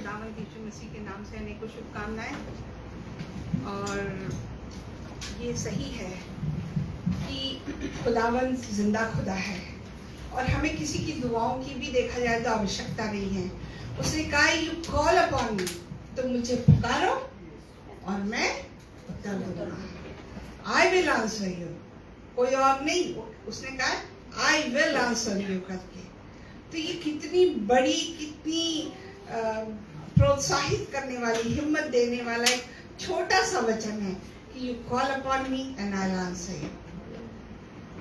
खुदावंद यीशु मसीह के नाम से अनेकों शुभकामनाएं। और ये सही है कि खुदावंद जिंदा खुदा है और हमें किसी की दुआओं की भी देखा जाए तो आवश्यकता नहीं है। उसने कहा यू कॉल अपॉन मी, तो मुझे पुकारो और मैं उत्तर दूंगा। आई विल आंसर यू, कोई और नहीं, उसने कहा आई विल आंसर यू करके। तो ये कितनी बड़ी, कितनी प्रोत्साहित करने वाली, हिम्मत देने वाला एक छोटा सा वचन है कि you call upon me and I will answer you.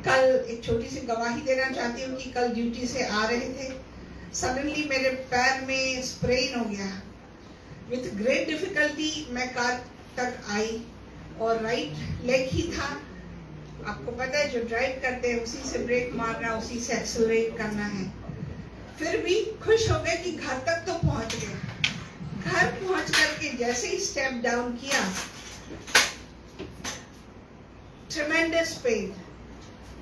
कल एक छोटी सी गवाही देना चाहती हूँ कि कल ड्यूटी से आ रहे थे, सडनली मेरे पैर में स्प्रेन हो गया। विथ ग्रेट डिफिकल्टी मैं कार तक आई और राइट लेग ही था। आपको पता है जो ड्राइव करते हैं उसी से ब्रेक मारना, उसी से एक्सेलरेट करना है। फिर भी खुश हो गए कि घर तक तो पहुंच गए। घर पहुंच करके जैसे ही स्टेप डाउन किया, ट्रेमेंडस पेन।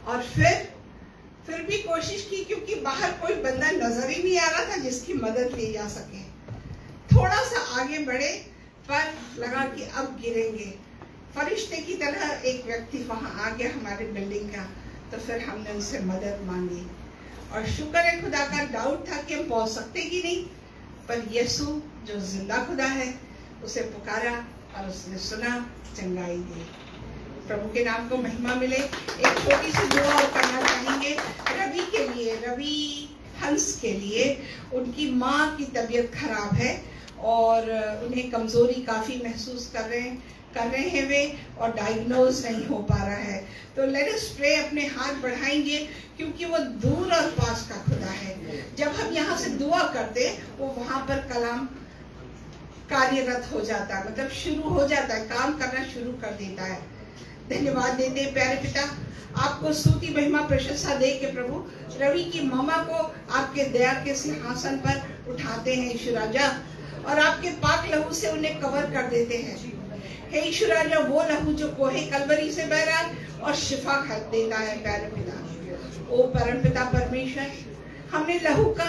और फिर भी कोशिश की, क्योंकि बाहर कोई बंदा नजर ही नहीं आ रहा था जिसकी मदद ली जा सके। थोड़ा सा आगे बढ़े पर लगा कि अब गिरेंगे। फरिश्ते की तरह एक व्यक्ति वहां आ गया हमारे बिल्डिंग का, तो फिर हमने उनसे मदद मांगी। और शुक्र है खुदा का, डाउट था कि हम पहुंच सकते कि नहीं, पर यीशु जो जिंदा खुदा है उसे पुकारा और उसने सुना, चंगाई दी। प्रभु के नाम को महिमा मिले। एक छोटी सी दुआ और करना चाहेंगे रवि के लिए, रवि हंस के लिए। उनकी माँ की तबीयत खराब है और उन्हें कमजोरी काफी महसूस कर रहे हैं वे, और डायग्नोज नहीं हो पा रहा है। तो लेट अस प्रे, अपने हाथ बढ़ाएंगे, क्योंकि वो दूर और पास का खुदा है। जब हम यहाँ से दुआ करते वो वहां पर कलाम कार्यरत हो जाता है, मतलब शुरू हो जाता है, काम करना शुरू कर देता है। धन्यवाद देते प्यारे पिता, आपको स्तुति महिमा प्रशंसा दे के प्रभु रवि की मामा को आपके दया के सिंहासन पर उठाते हैं ईश्वर राजा, और आपके पाक लहू से उन्हें कवर कर देते हैं। हे ईश्वर राजा, वो लहू जो कोहे कलवरी से बह रहा है और शिफा कर देता है प्यारे पिता। ओ परम पिता परमेश्वर, हमने लहू का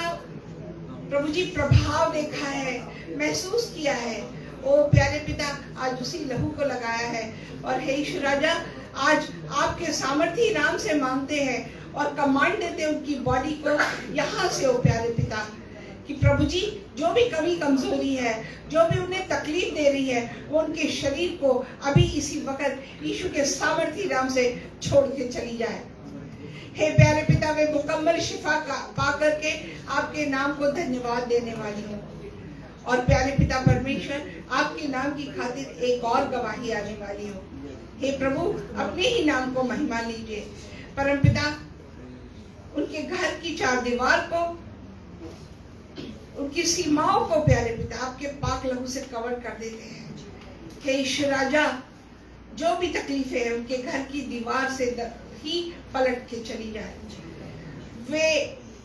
प्रभु जी प्रभाव देखा है, महसूस किया है। ओ प्यारे पिता, आज उसी लहू को लगाया है। और हे ईश्वर राजा, आज आपके सामर्थी नाम से मांगते हैं और कमांड देते हैं उनकी बॉडी को यहाँ से। ओ प्यारे पिता, कि प्रभु जी जो भी कमी कमजोरी है, जो भी उन्हें तकलीफ दे रही है, वो उनके शरीर को अभी इसी वक्त यीशु के सामर्थी नाम से छोड़ के चली जाए। हे प्यारे पिता, वे मुकम्मल शिफा पा करके आपके नाम को धन्यवाद देने वाली हूँ। और प्यारे पिता परमेश्वर, आपके नाम की खातिर एक और गवाही आने वाली हो। हे प्रभु, अपने ही नाम को महिमा लीजिए। परम पिता, उनके घर की चार दीवार को, उनकी सीमाओं को प्यारे पिता आपके पाक लहू से कवर कर देते हैं। हे ईश्वर राजा, जो भी तकलीफें हैं उनके घर की दीवार से ही पलट के चली जाए। वे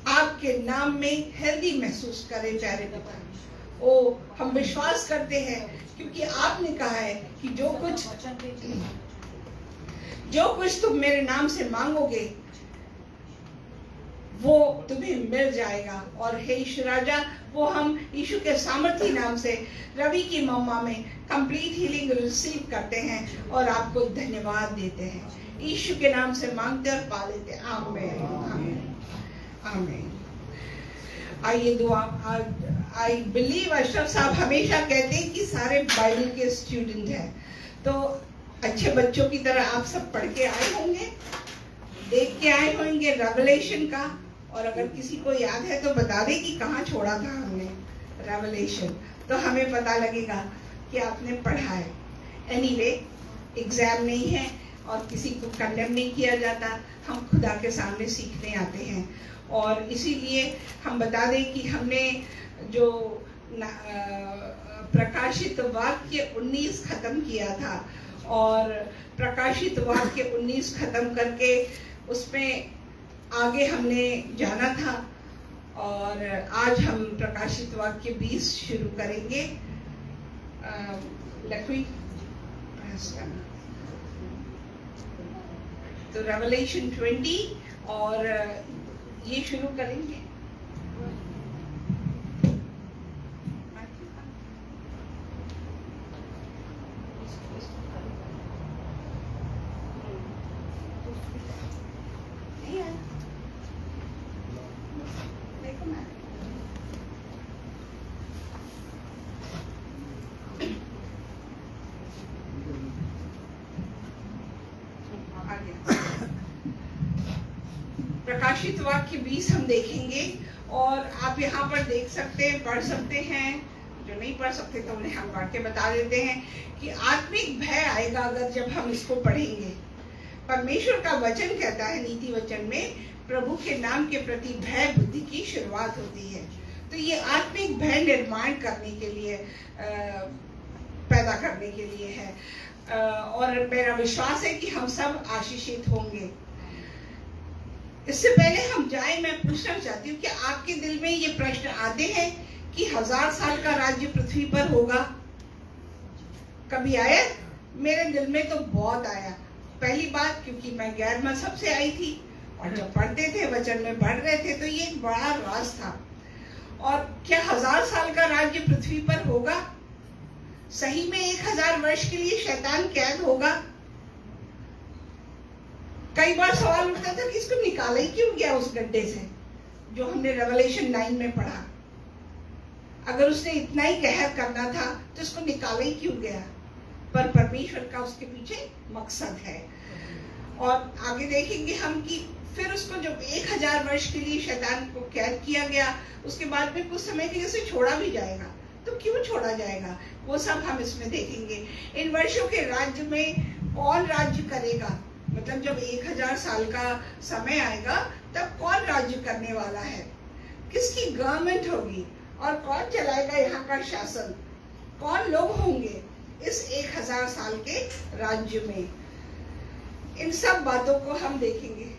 आपके नाम में हेल्दी महसूस करें प्यारे पिता। ओ हम विश्वास करते हैं, क्योंकि आपने कहा है कि जो कुछ तुम मेरे नाम से मांगोगे वो तुम्हें मिल जाएगा। और हे ईश्वर राजा, वो हम यीशु के सामर्थी नाम से रवि की मम्मा में कंप्लीट हीलिंग रिसीव करते हैं और आपको धन्यवाद देते हैं। यीशु के नाम से मांगते और पा लेते हैं। आमीन, आमीन, आमीन। आइए दुआ। आई बिलीव अशरफ साहब हमेशा कहते हैं कि सारे बाइबल के स्टूडेंट हैं, तो अच्छे बच्चों की तरह आप सब पढ़ के आए होंगे, देख के आए होंगे रेवलेशन का। और अगर किसी को याद है तो बता दे कि कहाँ छोड़ा था हमने रेवलेशन, तो हमें पता लगेगा कि आपने पढ़ा है। एनीवे, एग्जाम नहीं है और किसी को कंडेम नहीं किया जाता, हम खुदा के सामने सीखने आते हैं। और इसीलिए हम बता दें कि हमने जो प्रकाशित वाक्य 19 खत्म किया था, और प्रकाशित वाक्य 19 खत्म करके उसमें आगे हमने जाना था, और आज हम प्रकाशित वाक्य 20 शुरू करेंगे। लक्ष्मी, तो रेवलेशन 20 और ये शुरू करेंगे। प्रकाशित वाक्य 20 हम देखेंगे, और आप यहाँ पर देख सकते हैं, पढ़ सकते हैं। जो नहीं पढ़ सकते तो उन्हें हम पढ़ के बता देते हैं कि आत्मिक भय आएगा अगर जब हम इसको पढ़ेंगे। परमेश्वर का वचन कहता है नीति वचन में, प्रभु के नाम के प्रति भय बुद्धि की शुरुआत होती है। तो ये आत्मिक भय निर्माण करने के लिए, पैदा करने के लिए है। और मेरा विश्वास है कि हम सब आशीषित होंगे। इससे पहले हम जाए, मैं पूछना चाहती हूँ कि आपके दिल में ये प्रश्न आते हैं कि 1000 साल का राज्य पृथ्वी पर होगा? कभी आया? मेरे दिल में तो बहुत आया। पहली बात क्योंकि मैं गैर मजहब से आई थी, और जब पढ़ते थे वचन में पढ़ रहे थे तो ये एक बड़ा राज था। और क्या 1000 साल का राज्य पृथ्वी पर होगा? सही में 1000 वर्ष के लिए शैतान कैद होगा? कई बार सवाल उठता था कि इसको निकाला ही क्यों गया उस गड्ढे से, जो हमने रेवलेशन 9 में पढ़ा। अगर उसने इतना ही कहर करना था तो इसको निकाला ही क्यों गया? पर परमेश्वर का उसके पीछे मकसद है। और आगे देखेंगे हम कि फिर उसको जब 1000 वर्ष के लिए शैतान को कैद किया गया, उसके बाद में कुछ समय के लिए उसे छोड़ा भी जाएगा। तो क्यों छोड़ा जाएगा, वो सब हम इसमें देखेंगे। इन वर्षों के राज्य में कौन राज्य करेगा, मतलब जब 1000 साल का समय आएगा तब कौन राज्य करने वाला है, किसकी गवर्नमेंट होगी, और कौन चलाएगा यहाँ का शासन, कौन लोग होंगे इस 1000 साल के राज्य में। इन सब बातों को हम देखेंगे।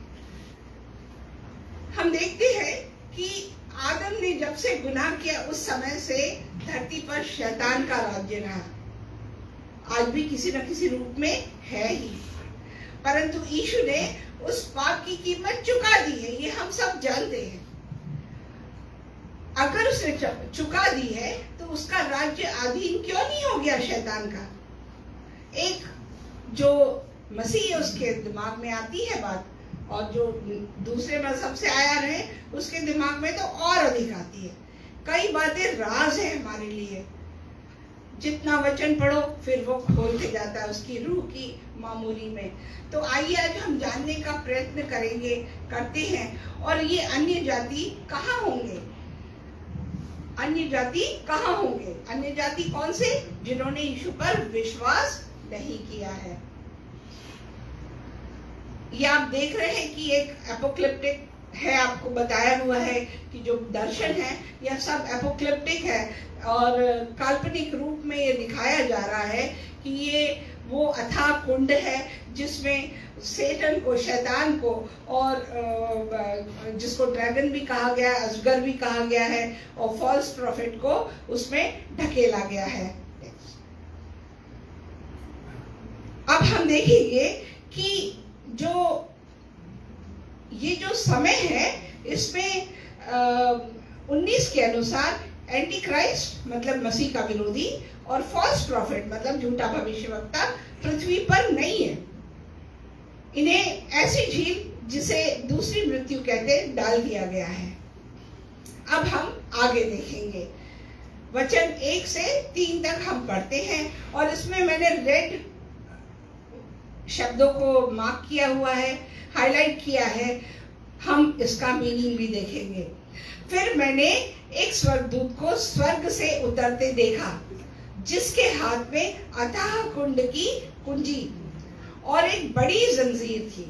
हम देखते हैं कि आदम ने जब से गुनाह किया उस समय से धरती पर शैतान का राज्य रहा। आज भी किसी न किसी रूप में है ही, परंतु यीशु ने उस पाप की कीमत चुका दी है, ये हम सब जानते हैं। अगर उसने चुका दी है तो उसका राज्य अधीन क्यों नहीं हो गया शैतान का? एक जो मसीह है उसके दिमाग में आती है बात, और जो दूसरे मजहब से आया रहे उसके दिमाग में तो और अधिक आती है। कई बातें राज है हमारे लिए, जितना वचन पढ़ो फिर वो खोलते जाता है उसकी रूह की मामूली में। तो आइए आज हम जानने का प्रयत्न करते हैं। और ये अन्य जाति कहाँ होंगे? अन्य जाति कहाँ होंगे? अन्य जाति कौन से? जिन्होंने यीशु पर विश्वास नहीं किया है। ये आप देख रहे हैं कि एक एपोक्लिप्टिक है, आपको बताया हुआ है कि जो दर्शन है यह सब एपोक्लिप्टिक है, और काल्पनिक रूप में ये दिखाया जा रहा है कि ये वो अथाह कुंड है जिसमें सेटन को, शैतान को, और जिसको ड्रैगन भी कहा गया है, अजगर भी कहा गया है, और फॉल्स प्रॉफिट को उसमें ढकेला गया है। अब हम देखेंगे कि ये जो समय है इसमें 19 के अनुसार एंटी क्राइस्ट मतलब मसीह का विरोधी, और फॉल्स प्रॉफिट मतलब झूठा भविष्यवक्ता पृथ्वी पर नहीं है। इन्हें ऐसी झील जिसे दूसरी मृत्यु कहते डाल दिया गया है। अब हम आगे देखेंगे, वचन 1 से 3 तक हम पढ़ते हैं, और इसमें मैंने रेड शब्दों को मार्क किया हुआ है, हाईलाइट किया है। हम इसका मीनिंग भी देखेंगे। फिर मैंने एक स्वर्गदूत को स्वर्ग से उतरते देखा, जिसके हाथ में अथाह कुंड की कुंजी और एक बड़ी जंजीर थी।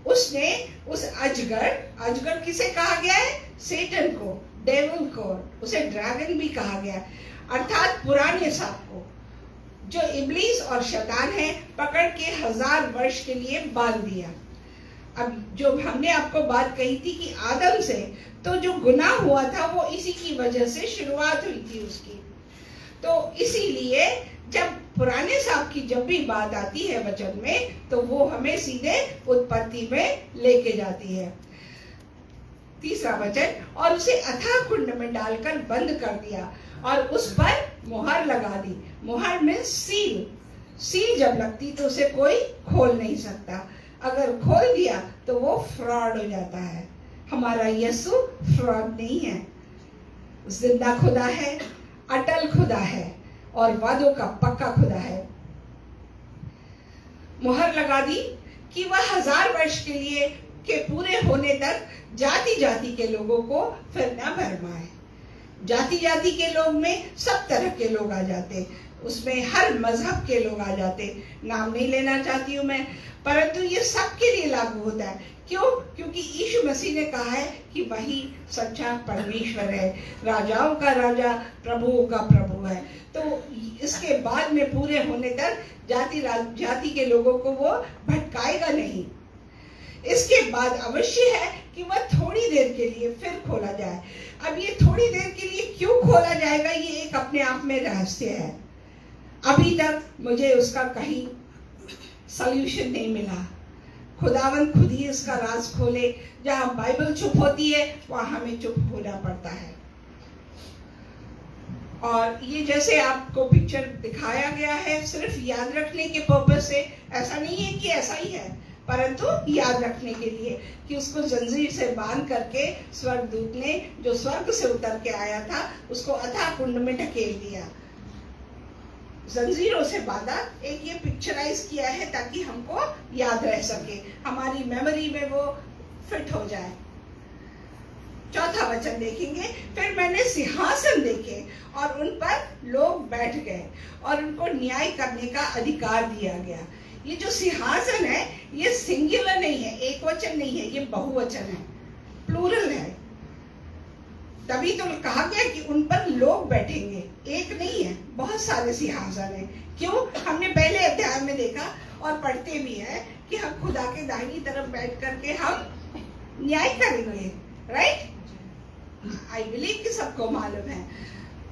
उसने उस अजगर किसे कहा गया है? सेटन को, डेविल को, उसे ड्रैगन भी कहा गया, अर्थात पुराने सांप को, जो इब्लीस और शैतान है, पकड़ के 1000 वर्ष के लिए बांध दिया। अब जो हमने आपको बात कही थी कि आदम से तो जो गुनाह हुआ था वो इसी की वजह से शुरुआत हुई थी उसकी। तो इसीलिए जब पुराने सांप की जब भी बात आती है वचन में, तो वो हमें सीधे उत्पत्ति में लेके जाती है। 3रा वचन, और उसे अथाह कुंड में डालकर बंद कर दिया और उस पर मुहर लगा दी। मुहर में सील जब लगती तो उसे कोई खोल नहीं सकता। अगर खोल दिया तो वो फ्रॉड हो जाता है। हमारा यीशु फ्रॉड नहीं है, जिंदा खुदा है, अटल खुदा है, और वादों का पक्का खुदा है। मुहर लगा दी कि वह 1000 वर्ष के लिए के पूरे होने तक जाति जाति के लोगों को फिर न भरमाए। जाति जाति के लोग में सब तरह के लोग आ जाते, उसमें हर मजहब के लोग आ जाते। नाम नहीं लेना चाहती हूँ मैं, परंतु ये सबके लिए लागू होता है। क्यों? क्योंकि यीशु मसीह ने कहा है कि वही सच्चा परमेश्वर है, राजाओं का राजा, प्रभुओं का प्रभु है। तो इसके बाद में पूरे होने तक जाति जाति के लोगों को वो भटकाएगा नहीं। इसके बाद अवश्य है कि वह थोड़ी देर के लिए फिर खोला जाए। अब ये थोड़ी देर के लिए क्यों खोला जाएगा, ये एक अपने आप में रहस्य है। अभी तक मुझे उसका कहीं सॉल्यूशन नहीं मिला। खुदावन खुद ही इसका राज खोले। जहां बाइबल चुप होती है वहां हमें चुप होना पड़ता है। और ये जैसे आपको पिक्चर दिखाया गया है सिर्फ याद रखने के पर्पस से, ऐसा नहीं है कि ऐसा ही है, परंतु याद रखने के लिए कि उसको जंजीर से बांध करके स्वर्गदूत ने, जो स्वर्ग से उतर के आया था, उसको अथाह कुंड में ढकेल दिया, जंजीरों से बांधा। एक ये पिक्चराइज किया है ताकि हमको याद रह सके, हमारी मेमोरी में वो फिट हो जाए। चौथा वचन देखेंगे, फिर मैंने सिंहासन देखे और उन पर लोग बैठ गए और उनको न्याय करने का अधिकार दिया गया। ये जो सिंहासन है ये सिंगुलर नहीं है, एक वचन नहीं है, ये बहुवचन है, प्लूरल है। तभी तो कहा गया कि उन पर लोग बैठेंगे, एक नहीं है, बहुत सारे सिंहासन हैं। क्यों? हमने पहले अध्याय में देखा और पढ़ते भी है कि हम खुदा के दाहिनी तरफ बैठ करके हम न्याय करेंगे, राइट? आई बिलीव कि सबको मालूम है,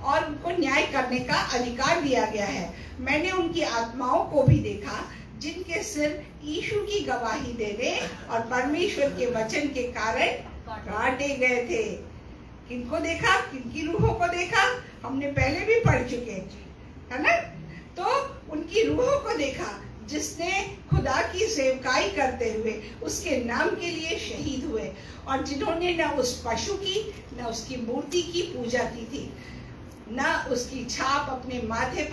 और उनको न्याय करने का अधिकार दिया गया है। मैंने उनकी आत्माओं को भी देखा जिनके सिर यीशु की गवाही देने और परमेश्वर के वचन के कारण काटे गए थे। किनको देखा? किनकी रूहों को देखा? हमने पहले भी पढ़ चुके, है ना? तो उनकी रूहों को देखा जिसने खुदा की सेवकाई करते हुए उसके नाम के लिए शहीद हुए और जिन्होंने न उस पशु की न उसकी मूर्ति की पूजा की थी, न उसकी छाप अपने माथे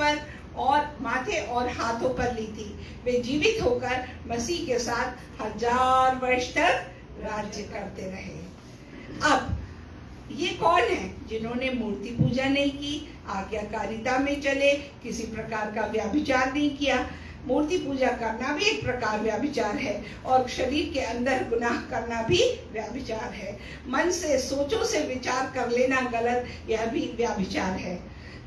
और हाथों पर ली थी। वे जीवित होकर मसीह के साथ 1000 वर्ष तक राज्य करते रहे। अब ये कौन है? जिन्होंने मूर्ति पूजा नहीं की, आज्ञाकारिता में चले, किसी प्रकार का व्यभिचार नहीं किया। मूर्ति पूजा करना भी एक प्रकार व्यभिचार है और शरीर के अंदर गुनाह करना भी व्यभिचार है। मन से, सोचों से विचार कर लेना गलत, यह भी व्यभिचार है।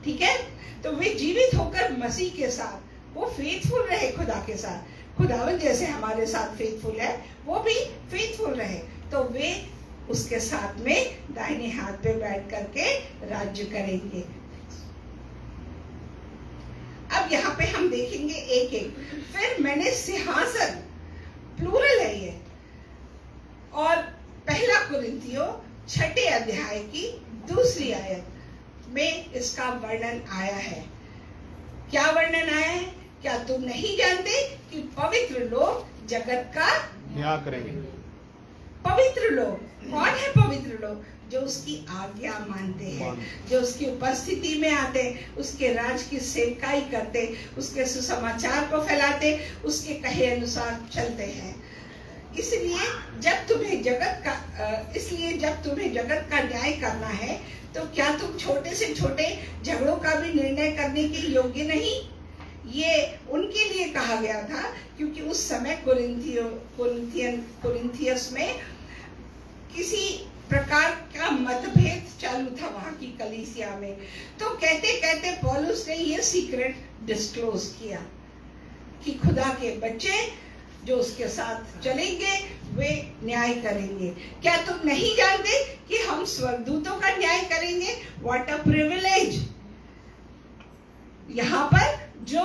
ठीक है? तो वे जीवित होकर मसीह के साथ, वो फेथफुल रहे खुदा के साथ। खुदावन जैसे हमारे साथ फेथफुल है, वो भी फेथफुल रहे। तो वे उसके साथ में दाहिने हाथ पे बैठ करके राज्य करेंगे। अब यहाँ पे हम देखेंगे एक एक। फिर मैंने सिंहासन, प्लूरल है ये, और पहला कुरिन्थियों 6 अध्याय की 2 आयत में इसका वर्णन आया है। क्या वर्णन आया है? क्या तुम नहीं जानते कि पवित्र लोग जगत का न्याय करेंगे? पवित्र लोग कौन है? पवित्र लोग जो उसकी आज्ञा मानते हैं, जो उसकी उपस्थिति में आते, उसके राज की सेवकाई करते, उसके सुसमाचार को फैलाते, उसके कहे अनुसार चलते हैं। इसलिए जब तुम्हें जगत का न्याय करना है तो क्या तुम छोटे से छोटे झगड़ों का भी निर्णय करने के योग्य नहीं? ये उनके लिए कहा गया था क्योंकि उस समय कुरिन्थियस में किसी प्रकार का मतभेद चालू था वहां की कलीसिया में। तो कहते कहते पौलुस ने ये सीक्रेट डिस्क्लोज किया कि खुदा के बच्चे जो उसके साथ चलेंगे वे न्याय करेंगे। क्या तुम नहीं जानते कि हम स्वर्गदूतों का न्याय करेंगे? What a privilege! यहाँ पर जो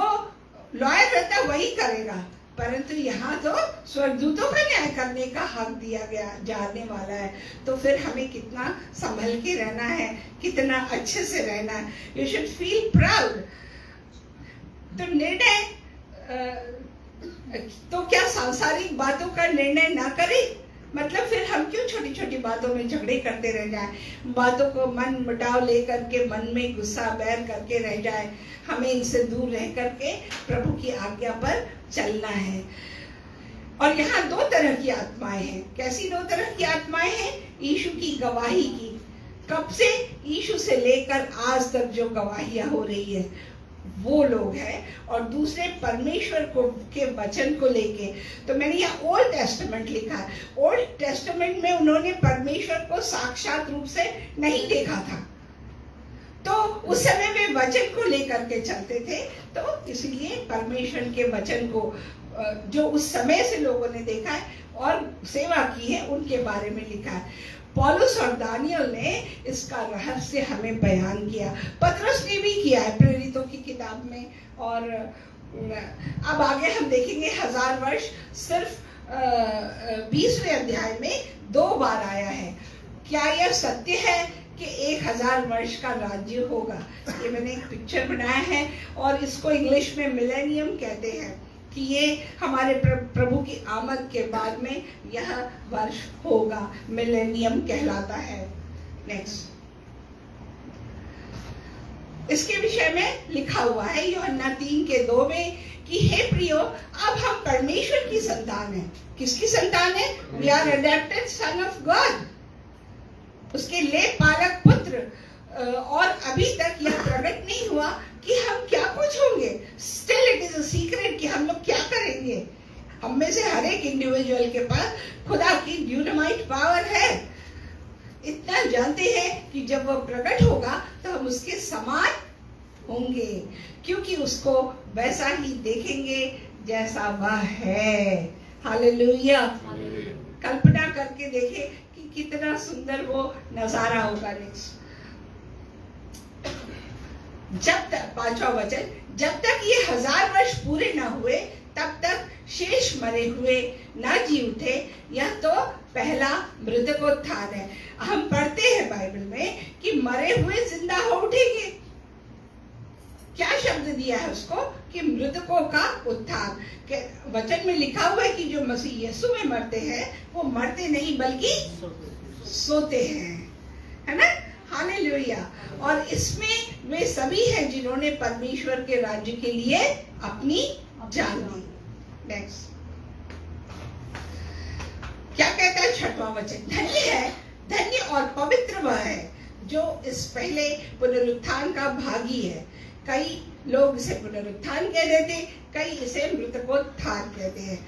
लॉयर रहता वही करेगा, परंतु यहाँ तो स्वर्गदूतों का न्याय करने का हक दिया गया जाने वाला है। तो फिर हमें कितना संभल के रहना है, कितना अच्छे से रहना है। You should feel proud. तो निर्णय तो क्या सांसारिक बातों का निर्णय ना करें? मतलब फिर हम क्यों छोटी छोटी बातों में झगड़े करते रह जाएं, बातों को मन मुटाव लेकर के मन में गुस्सा बैर करके रह जाए। हमें इनसे दूर रह करके प्रभु की आज्ञा पर चलना है। और यहाँ दो तरह की आत्माएं हैं। कैसी दो तरह की आत्माएं हैं? यीशु की गवाही की। कब से? यीशु से लेकर आज तक जो गवाहियां हो रही है वो लोग हैं। और दूसरे परमेश्वर को के वचन को लेके, तो मैंने यहाँ ओल्ड टेस्टामेंट लिखा है। ओल्ड टेस्टामेंट में उन्होंने परमेश्वर को साक्षात रूप से नहीं देखा था, तो उस समय वे वचन को लेकर के चलते थे। तो इसलिए परमेश्वर के वचन को जो उस समय से लोगों ने देखा है और सेवा की है, उनके बारे में लिखा है। पौलुस और दानियल ने इसका रहस्य हमें बयान किया। पतरस ने भी किया है प्रेरितों की किताब में। और अब आगे हम देखेंगे 1000 वर्ष सिर्फ 20वें अध्याय में 2 बार आया है। क्या यह सत्य है कि 1000 वर्ष का राज्य होगा? ये मैंने एक पिक्चर बनाया है और इसको इंग्लिश में मिलेनियम कहते हैं, कि ये हमारे प्रभु की आमद के बाद में यह वर्ष होगा, मिलेनियम कहलाता है। नेक्स्ट, इसके विषय में लिखा हुआ है यूहन्ना 3:2 में कि हे प्रियो, अब हम परमेश्वर की संतान हैं। किसकी संतान है? We are adopted son of God, उसके ले पालक पुत्र। और अभी तक यह प्रकट नहीं हुआ कि हम क्या कुछ होंगे। Still it is a secret कि हम लोग क्या करेंगे। हम में से हर एक इंडिविजुअल के पास खुदा की ड्यूनामाइट पावर है। इतना जानते हैं कि जब वह प्रकट होगा तो हम उसके समान होंगे, क्योंकि उसको वैसा ही देखेंगे जैसा वह है। हालेलुया। कल्पना करके देखे कि कितना सुंदर वो नजारा होगा। नेक्स्ट, जब तक 5वां वचन, जब तक ये 1000 वर्ष पूरे न हुए तब तक शेष मरे हुए न जी उठे। यह तो पहला मृतकोत्थान है। हम पढ़ते हैं बाइबल में कि मरे हुए जिंदा हो उठेंगे। क्या शब्द दिया है उसको? कि मृतकों का उत्थान। वचन में लिखा हुआ है कि जो मसीह यीशु में मरते हैं वो मरते नहीं बल्कि सोते हैं, है ना? हालेलुया। और इसमें वे सभी हैं जिन्होंने परमेश्वर के राज्य के लिए अपनी जान दी। नेक्स्ट, क्या कहता है 6वां वचन? धन्य है, धन्य और पवित्र वह है जो इस पहले पुनरुत्थान का भागी है। कई लोग इसे पुनरुत्थान कह देते, कई इसे मृतकोत्थान कहते हैं।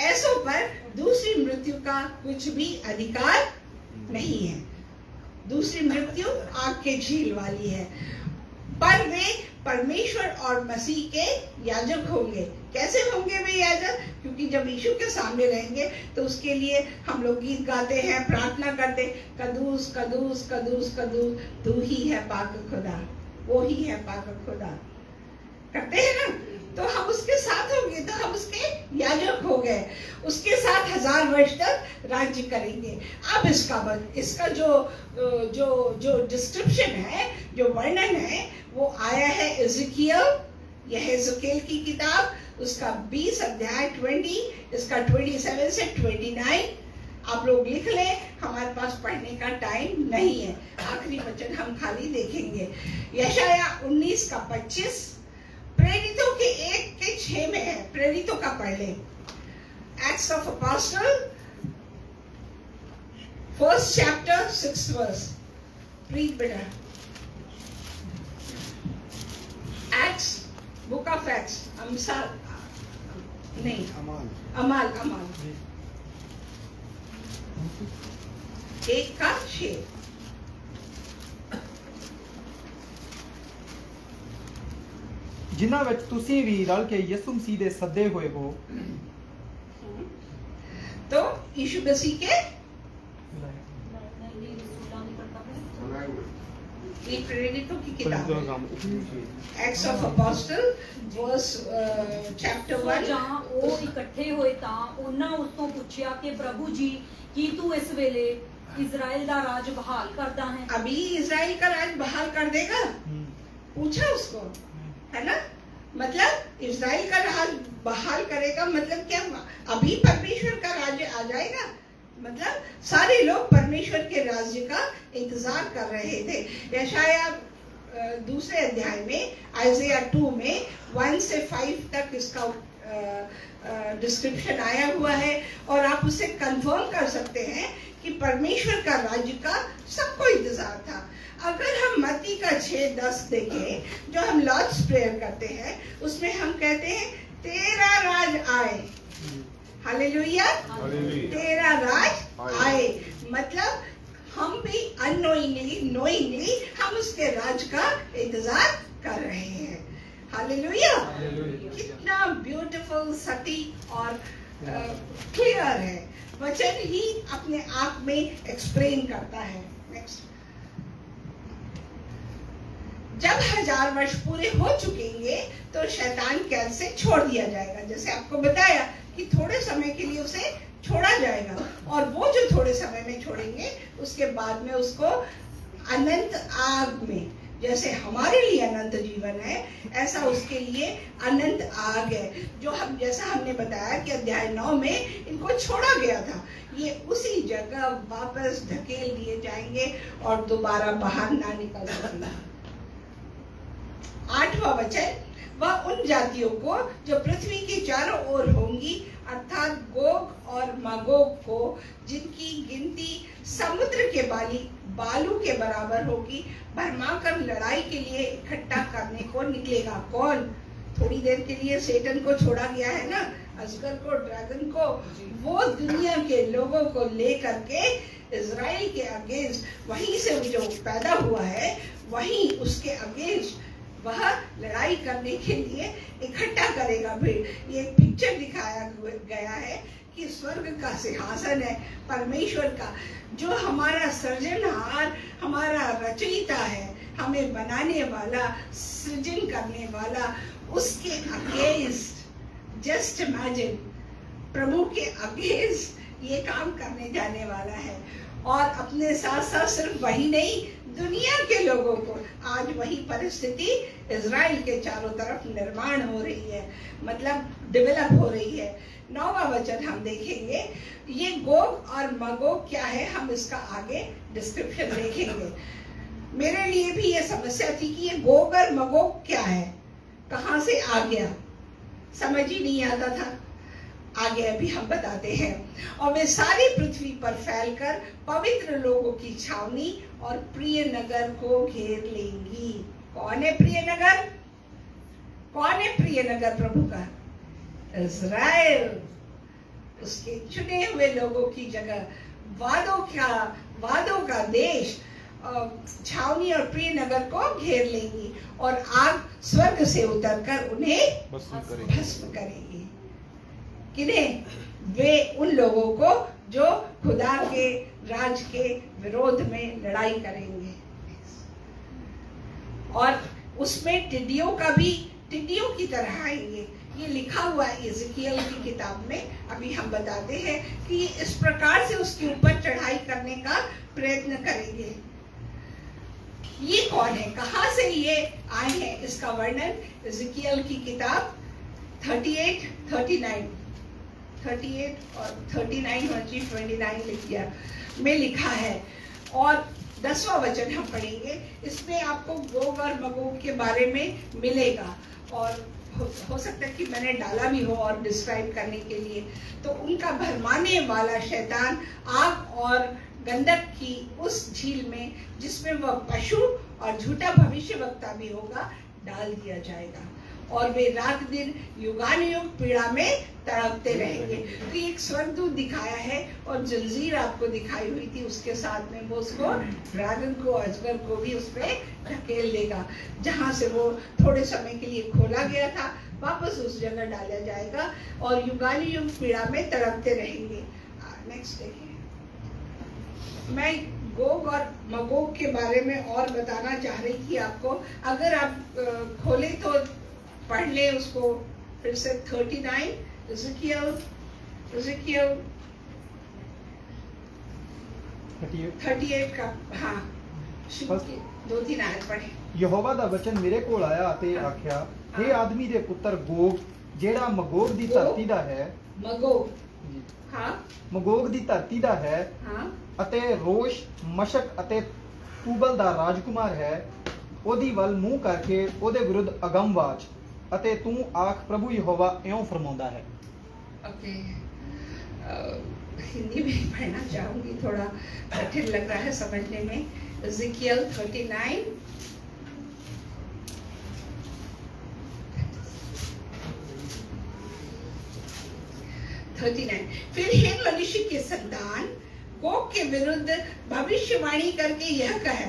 ऐसों पर दूसरी मृत्यु का कुछ भी अधिकार नहीं है। दूसरी मृत्यु आग के झील वाली है, पर वे परमेश्वर और मसीह के याजक होंगे। कैसे होंगे वे याजक? क्योंकि जब यीशु के सामने रहेंगे तो उसके लिए हम लोग गीत गाते हैं, प्रार्थना करते, कदूस कदूस कदूस कदूस तू ही है पाक खुदा, वो ही है पाक खुदा, करते हैं ना? तो हम उसके साथ होंगे, तो हम उसके याजक हो गए। उसके साथ 1000 वर्ष तक राज्य करेंगे। अब इसका जो डिस्क्रिप्शन है, जो वर्णन है, वो आया है इज़ेकियल, यह एज़ेकियल की किताब, उसका 20 अध्याय 20, इसका 27 से 29। आप लोग लिख लें, हमारे पास पढ़ने का टाइम नहीं है। आखिरी वचन हम खाली देखेंगे। यशाया 19 का 25, प्रेरितों के 1 के 6 में है। प्रेरितों का पढ़ लें। Acts of apostle 1st chapter 6th verse. Read better. Acts, book of Acts. नहीं, अमाल 1 का 6। जिन्हां विच तुसीं भी रल के यीशु मसीह दे सद्दे होए हो। तो यीशु मसीह के प्रेरितों की किताब Acts of Apostle verse chapter 1। जहां वो इकट्ठे होए तां उन्हां उस तो पूछया कि प्रभु जी की तू इस वेले इजराइल दा राज बहाल करदा है? अभी इजराइल का राज बहाल कर देगा? पूछा उसको, है ना? मतलब इजराइल का राज बहाल करेगा मतलब क्या? अभी परमेश्वर का राज्य आ जाएगा। मतलब सारे लोग परमेश्वर के राज्य का इंतजार कर रहे थे। यशाया 2 अध्याय में, आइज़ाया 2 में 1 से 5 तक इसका डिस्क्रिप्शन आया हुआ है और आप उसे कंफर्म कर सकते हैं कि परमेश्वर का राज्य का सबको इंतजार था। अगर हम मत्ती का 6:10 देखें जो हम लॉर्ड्स प्रेयर करते हैं, उसमें हम कहते हैं तेरा राज आए। हालेलुया, तेरा राज आए, मतलब हम भी अननोइंगली नोइंगली हम उसके राज का इंतजार कर रहे हैं। हालेलुया, कितना ब्यूटीफुल, सटीक और क्लियर है। वचन ही अपने आप में एक्सप्लेन करता है। नेक्स्ट, जब 1000 वर्ष पूरे हो चुकेंगे तो शैतान कैद से छोड़ दिया जाएगा। जैसे आपको बताया कि थोड़े समय के लिए उसे छोड़ा जाएगा, और वो जो थोड़े समय में छोड़ेंगे उसके बाद में उसको अनंत आग में, जैसे हमारे लिए अनंत जीवन है ऐसा उसके लिए अनंत आग है, जो हम जैसा हमने बताया कि अध्याय 9 में इनको छोड़ा गया था। ये उसी जगह वापस धकेल दिए जाएंगे और दोबारा बाहर ना निकल सकेंगे। 8वां वचन, वह उन जातियों को जो पृथ्वी के चारों ओर होंगी, अर्थात गोग और मागोग को, जिनकी गिनती समुद्र के बालू के बराबर होगी, भरमाकर लड़ाई के लिए इकट्ठा करने को निकलेगा। कौन? थोड़ी देर के लिए सेटन को छोड़ा गया है ना, अजगर को, ड्रैगन को, वो दुनिया के लोगों को लेकर के इजराइल के अगेंस्ट, वहीं से जो पैदा हुआ है वहीं उसके अगेंस्ट वह लड़ाई करने के लिए इकट्ठा करेगा भीड़। ये पिक्चर दिखाया गया है कि स्वर्ग का सिंहासन है परमेश्वर का, जो हमारा सृजनहार, हमारा रचयिता है, हमें बनाने वाला, सृजन करने वाला, उसके अगेंस्ट, जस्ट इमेजिन, प्रभु के अगेंस्ट ये काम करने जाने वाला है। और अपने साथ साथ सिर्फ वही नहीं, दुनिया के लोगों को, आज वही परिस्थिति इजराइल के चारों तरफ निर्माण हो रही है, मतलब डेवलप हो रही है। 9वां वचन हम देखेंगे, ये गोग और मगोग क्या है, हम इसका आगे डिस्क्रिप्शन देखेंगे। मेरे लिए भी ये समस्या थी कि ये गोग और मगोग क्या है, कहाँ से आ गया, समझ ही नहीं आता था। आगे अभी हम बताते हैं। और वे सारी पृथ्वी पर फैलकर पवित्र लोगों की छावनी और प्रिय नगर को घेर लेंगी। कौन है प्रिय नगर? कौन है प्रिय नगर प्रभु का? इज़राइल, उसके चुने हुए लोगों की जगह, वादों का देश, छावनी और प्रिय नगर को घेर लेंगी, और आग स्वर्ग से उतरकर उन्हें भस्म करेगी। किन्हें? वे उन लोगों को जो खुदा के राज के विरोध में लड़ाई करेंगे। और उसमें टिड्डियों की तरह आएंगे। ये लिखा हुआ है इज़ेकियल की किताब में। अभी हम बताते हैं कि इस प्रकार से उसके ऊपर चढ़ाई करने का प्रयत्न करेंगे। ये कौन है, कहां से ये आए हैं, इसका वर्णन इज़ेकियल की किताब 38 और 39 और 29 लिख दिया में लिखा है। और 10वां वचन हम पढ़ेंगे, इसमें आपको गोग और मगोग के बारे में मिलेगा, और हो सकता है कि मैंने डाला भी हो और डिस्क्राइब करने के लिए। तो उनका भरमाने वाला शैतान आग और गंधक की उस झील में, जिसमें वह पशु और झूठा भविष्यवक्ता भी होगा, डाल दिया जाएगा, और वे रात दिन युगानुयुग पीड़ा में तड़पते रहेंगे। तो एक स्वर्गदूत दिखाया है और जंजीर आपको दिखाई हुई थी, उसके साथ में वो उसको, ड्रैगन को, अजगर को भी उस पे ढकेल देगा, जहां से वो थोड़े समय के लिए खोला गया था, वापस उस जगह डाला जाएगा और युगानुयुग पीड़ा में तड़पते रहेंगे। नेक्स्ट देखिए, मैं गोग और मगोग के बारे में और बताना चाह रही थी आपको। अगर आप खोले तो पढ़ ले उसको फिर से। 39 इज़ेकियल 38 का, हाँ, शुरू के 2-3 आयत पढ़े। यहोवा दा वचन मेरे कोल आया ते आख्या, हे आदमी दे पुत्र गोग, जेड़ा मगोग दी धरती दा है, मगोग, हाँ, मगोग दी धरती दा है, हाँ, ਅਤੇ ਰੋਸ਼ ਮਸ਼ਕ ਅਤੇ ਤੂਬਲ ਦਾ ਰਾਜਕੁਮਾਰ ਹੈ, ਉਹਦੀ ਵੱਲ ਮੂੰਹ ਕਰਕੇ ਉਹਦੇ ਵਿਰੁੱਧ ਅਗੰਮਵਾਚ ਅਤੇ ਤੂੰ ਆਖ ਪ੍ਰਭੂ ਯਹੋਵਾ ਇਉਂ ਫਰਮਾਉਂਦਾ ਹੈ। ओके, हिंदी में पढ़ना चाहूंगी, थोड़ा कठिन लग रहा है समझने में। एजेकियल 39 फिर हे मनुष्य के संतान, गोग के विरुद्ध भविष्यवाणी करके यह कह,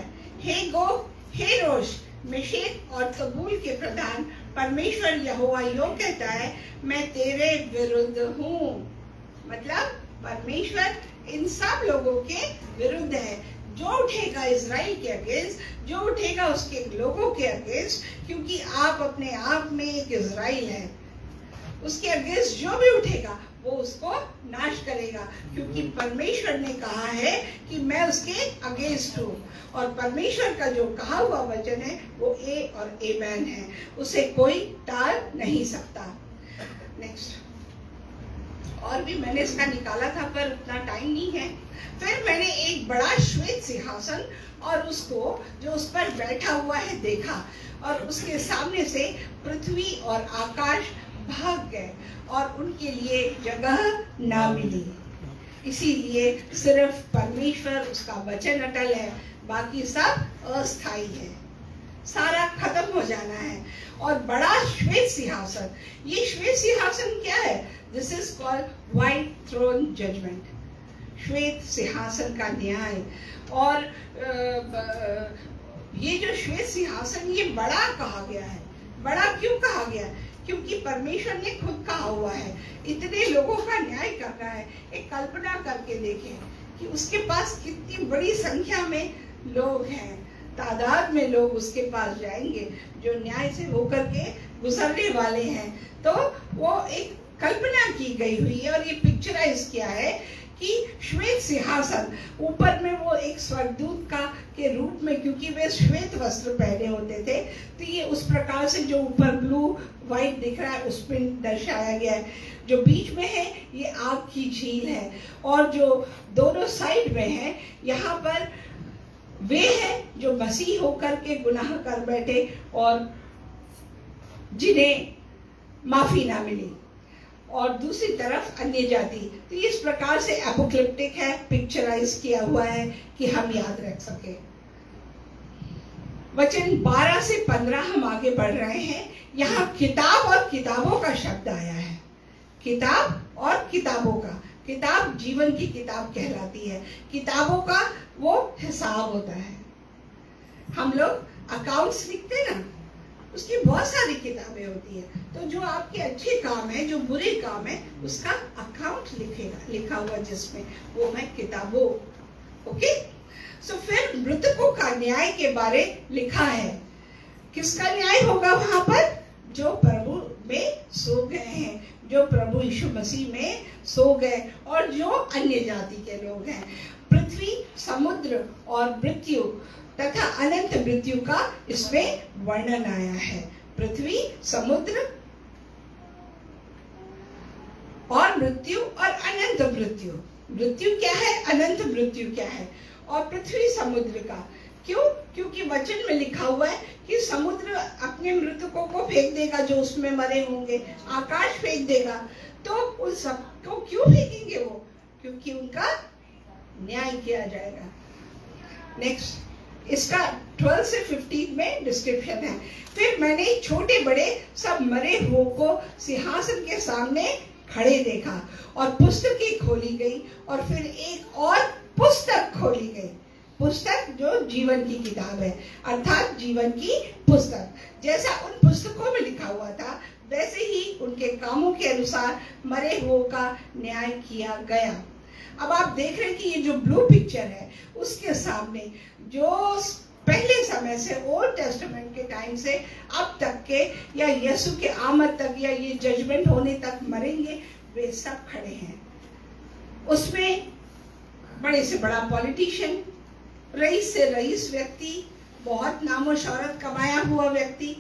हे गोग, हे रोश, मेशेक और तबूल के प्रधान परमेश्वर यहोवा यो कहता है, मैं तेरे विरुद्ध हूँ। मतलब परमेश्वर इन सब लोगों के विरुद्ध है। जो उठेगा इजराइल के अगेंस्ट, जो उठेगा उसके लोगों के अगेंस्ट, क्योंकि आप अपने आप में एक इजराइल है, उसके अगेंस्ट जो भी उठेगा वो उसको नाश करेगा, क्योंकि परमेश्वर ने कहा है कि मैं उसके अगेंस्ट हूँ। और परमेश्वर का जो कहा हुआ वचन है वो ए और आमेन है, उसे कोई टाल नहीं सकता। नेक्स्ट, और भी मैंने इसका निकाला था पर उतना टाइम नहीं है। फिर मैंने एक बड़ा श्वेत सिंहासन और उसको जो उस पर बैठा हुआ है देखा, और उसके सामने से पृथ्वी और आकाश भाग गए और उनके लिए जगह ना मिली। इसीलिए सिर्फ परमेश्वर, उसका वचन अटल है, बाकी सब अस्थाई है, सारा खत्म हो जाना है। और बड़ा श्वेत सिंहासन, ये श्वेत सिंहासन क्या है? This is called white throne judgment, श्वेत सिंहासन का न्याय। और ये जो श्वेत सिंहासन, ये बड़ा कहा गया है। बड़ा क्यों कहा गया? क्योंकि परमेश्वर ने खुद कहा हुआ है इतने लोगों का न्याय करना है। एक कल्पना करके देखें कि उसके पास कितनी बड़ी संख्या में लोग हैं, तादाद में लोग उसके पास जाएंगे जो न्याय से होकर के गुजरने वाले हैं। तो वो एक कल्पना की गई हुई है, और ये पिक्चराइज किया है कि श्वेत सिंहासन, ऊपर में वो एक स्वर्गदूत का के रूप में, क्योंकि वे श्वेत वस्त्र पहने होते थे, तो ये उस प्रकार से जो ऊपर ब्लू व्हाइट दिख रहा है उसमें दर्शाया गया है। जो बीच में है ये आग की झील है, और जो दोनों साइड में है यहाँ पर वे हैं जो मसीह होकर के गुनाह कर बैठे और जिन्हें माफी ना मिली, और दूसरी तरफ अन्य जाति। तो इस प्रकार से एपोक्लिप्टिक है, पिक्चराइज किया हुआ है कि हम याद रख सके। वचन 12 से 15 हम आगे बढ़ रहे हैं। यहाँ किताब और किताबों का शब्द आया है, किताब और किताबों का। किताब जीवन की किताब कहलाती है, किताबों का वो हिसाब होता है। हम लोग अकाउंट्स लिखते हैं ना, उसकी बहुत सारी किताबें होती है। तो जो आपके अच्छे काम है, जो बुरे काम है, उसका अकाउंट लिखा हुआ जिसमें, वो है किताबों। ओके, सो फिर मृतकों का न्याय के बारे लिखा है। किसका न्याय होगा वहां पर? जो प्रभु में सो गए हैं, जो प्रभु यीशु मसीह में सो गए, और जो अन्य जाति के लोग हैं। पृथ्वी, समुद्र और मृत्यु तथा अनंत मृत्यु का इसमें वर्णन आया है। पृथ्वी, समुद्र और मृत्यु और अनंत मृत्यु। मृत्यु क्या है, अनंत मृत्यु क्या है, और पृथ्वी समुद्र का। क्यों? क्योंकि वचन में लिखा हुआ है कि समुद्र अपने मृतकों को फेंक देगा जो उसमें मरे होंगे, आकाश फेंक देगा। तो उन सबको क्यों फेंकेंगे वो? क्योंकि उनका न्याय किया जाएगा। नेक्स्ट, इसका 12 से 15 में डिस्क्रिप्शन है। फिर मैंने छोटे बड़े सब मरे हुओं को सिंहासन के सामने खड़े देखा, और पुस्तकें खोली गई, और फिर एक और पुस्तक खोली गई। पुस्तक जो जीवन की किताब है, अर्थात जीवन की पुस्तक। जैसा उन पुस्तकों में लिखा हुआ था, वैसे ही उनके कामों के अनुसार मरे हुओं का न्याय किया गया। अब आप देख रहे हैं कि ये जो ब्लू पिक्चर है, उसके सामने जो पहले समय से, ओल्ड टेस्टामेंट के टाइम से अब तक के, या यीशु के आमद तक, या ये जजमेंट होने तक मरेंगे, वे सब खड़े हैं। उसमें बड़े से बड़ा पॉलिटिशियन, रईस से रईस व्यक्ति, बहुत नामो शौहरत कमाया हुआ व्यक्ति।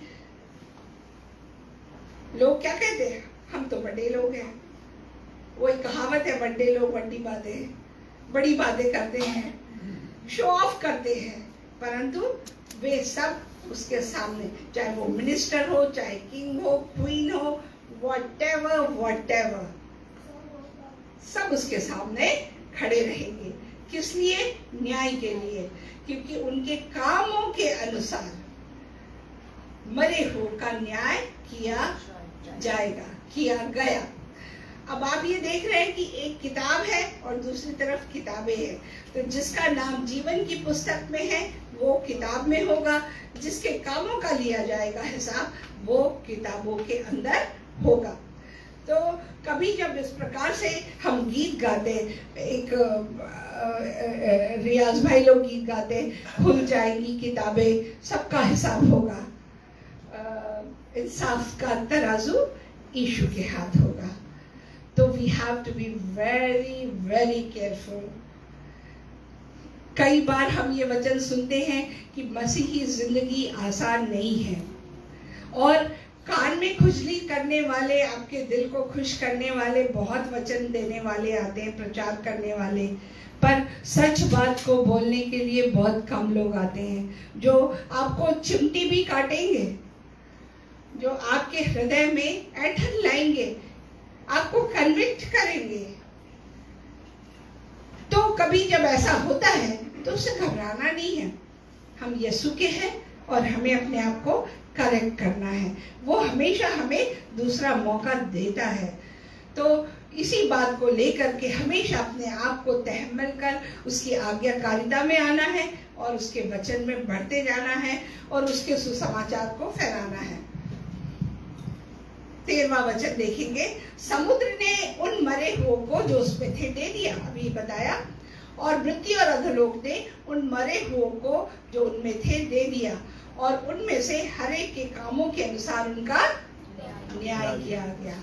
लोग क्या कहते हैं? हम तो बड़े लोग हैं। वही कहावत है, बड़े लोग बड़ी बातें करते हैं, शो ऑफ करते हैं, परंतु वे सब उसके सामने, चाहे वो मिनिस्टर हो, चाहे किंग हो, क्वीन हो, whatever, सब उसके सामने खड़े रहेंगे। किस लिए? न्याय के लिए, क्योंकि उनके कामों के अनुसार मरे हुओं का न्याय किया जाएगा, किया गया। अब आप ये देख रहे हैं कि एक किताब है और दूसरी तरफ किताबें हैं। तो जिसका नाम जीवन की पुस्तक में है वो किताब में होगा, जिसके कामों का लिया जाएगा हिसाब वो किताबों के अंदर होगा। तो कभी जब इस प्रकार से हम गीत गाते, एक रियाज भाई लोग गीत गाते, खुल जाएंगी किताबें, सबका हिसाब होगा, इंसाफ का तराजू यीशु के हाथ होगा। तो we have to be very very careful. कई बार हम ये वचन सुनते हैं कि मसीही जिंदगी आसान नहीं है, और कान में खुजली करने वाले, आपके दिल को खुश करने वाले बहुत वचन देने वाले आते हैं, प्रचार करने वाले, पर सच बात को बोलने के लिए बहुत कम लोग आते हैं, जो आपको चिमटी भी काटेंगे, जो आपके हृदय में ऐंठन लाएंगे, आपको कन्विक्ट करेंगे। तो कभी जब ऐसा होता है तो उससे घबराना नहीं है। हम यीशु के हैं और हमें अपने आप को करेक्ट करना है। वो हमेशा हमें दूसरा मौका देता है। तो इसी बात को लेकर के हमेशा अपने आप को तहम्मुल कर उसकी आज्ञाकारिता में आना है और उसके वचन में बढ़ते जाना है और उसके सुसमाचार को फैलाना है। 13वां वचन देखेंगे, समुद्र ने उन मरे हुओं को जो उसमें थे दे दिया, अभी बताया, और मृत्यु और अधोलोक ने उन मरे हुओं को जो उनमें थे दे दिया, और उनमें से हर एक के कामों के अनुसार उनका न्याय किया गया।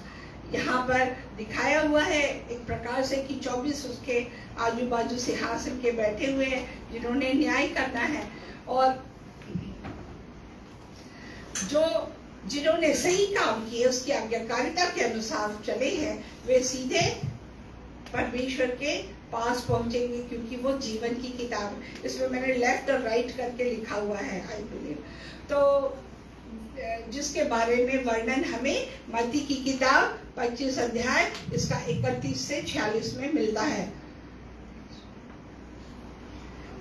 यहाँ पर दिखाया हुआ है एक प्रकार से कि 24 उसके आजू बाजू सिंहासन के बैठे हुए हैं जिन्होंने न्याय करना है, और जिन्होंने सही काम किए, उसकी आज्ञाकारिता के अनुसार चले हैं, वे सीधे परमेश्वर के पास पहुंचेंगे, क्योंकि वो जीवन की किताब, इसमें मैंने लेफ्ट और राइट करके लिखा हुआ है आई बिलीव, तो जिसके बारे में वर्णन हमें मत्ती की किताब 25 अध्याय इसका 31 से 46 में मिलता है।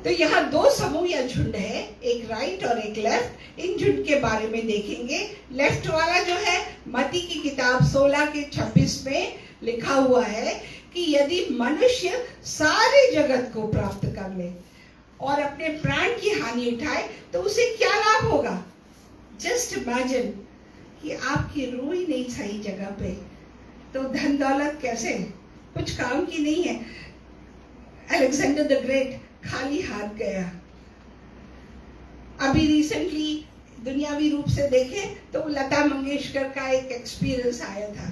तो यहाँ दो समूह या झुंड है, एक राइट और एक लेफ्ट। इन झुंड के बारे में देखेंगे। लेफ्ट वाला जो है मत्ती की किताब 16 के 26 में लिखा हुआ है कि यदि मनुष्य सारे जगत को प्राप्त कर ले और अपने प्राण की हानि उठाए तो उसे क्या लाभ होगा। जस्ट इमेजिन कि आपकी रूह ही नहीं सही जगह पे, तो धन दौलत कैसे, कुछ काम की नहीं है। अलेक्जेंडर द ग्रेट खाली हाथ गया। अभी रिसेंटली दुनियावी रूप से देखें तो लता मंगेशकर का एक एक्सपीरियंस आया था।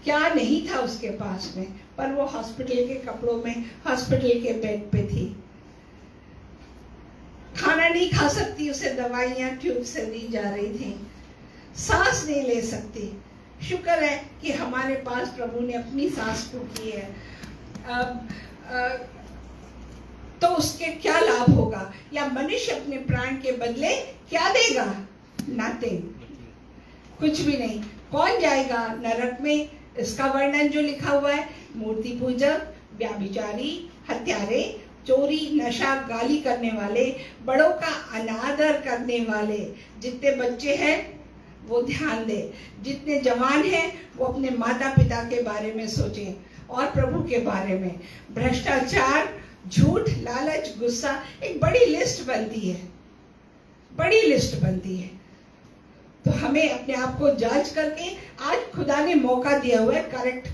क्या नहीं था उसके पास में, पर वो हॉस्पिटल के कपड़ों में हॉस्पिटल के बेड पे थी। खाना नहीं खा सकती, उसे दवाइयां ट्यूब से दी जा रही थी। सांस नहीं ले सकती। शुक्र है कि हमारे पास प्रभु ने अपनी सांस को की है। तो उसके क्या लाभ होगा, या मनुष्य अपने प्राण के बदले क्या देगा। नथिंग, कुछ भी नहीं। कौन जाएगा नरक में, इसका वर्णन जो लिखा हुआ है, मूर्ति पूजक, व्याभिचारी, हत्यारे, चोरी, नशा, गाली करने वाले, बड़ों का अनादर करने वाले। जितने बच्चे हैं वो ध्यान दे, जितने जवान हैं वो अपने माता पिता के बारे में सोचें और प्रभु के बारे में। भ्रष्टाचार, झूठ, लालच, गुस्सा, एक बड़ी लिस्ट बनती है, बड़ी लिस्ट बनती है। तो हमें अपने आप को जांच करके, आज खुदा ने मौका दिया हुआ है, करेक्ट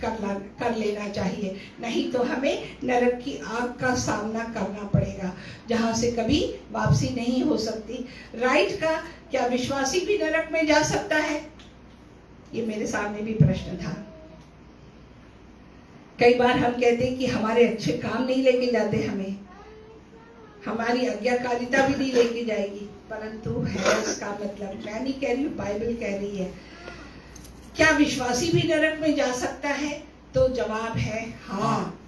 कर लेना चाहिए, नहीं तो हमें नरक की आग का सामना करना पड़ेगा, जहां से कभी वापसी नहीं हो सकती। राइट का क्या विश्वासी भी नरक में जा सकता है, ये मेरे सामने भी प्रश्न था। कई बार हम कहते हैं कि हमारे अच्छे काम नहीं लेके जाते, हमें हमारी आज्ञाकारिता भी नहीं लेके जाएगी, परंतु है इसका मतलब, मैं नहीं कह रही हूँ, बाइबल कह रही है। क्या विश्वासी भी नरक में जा सकता है, तो जवाब है हाँ।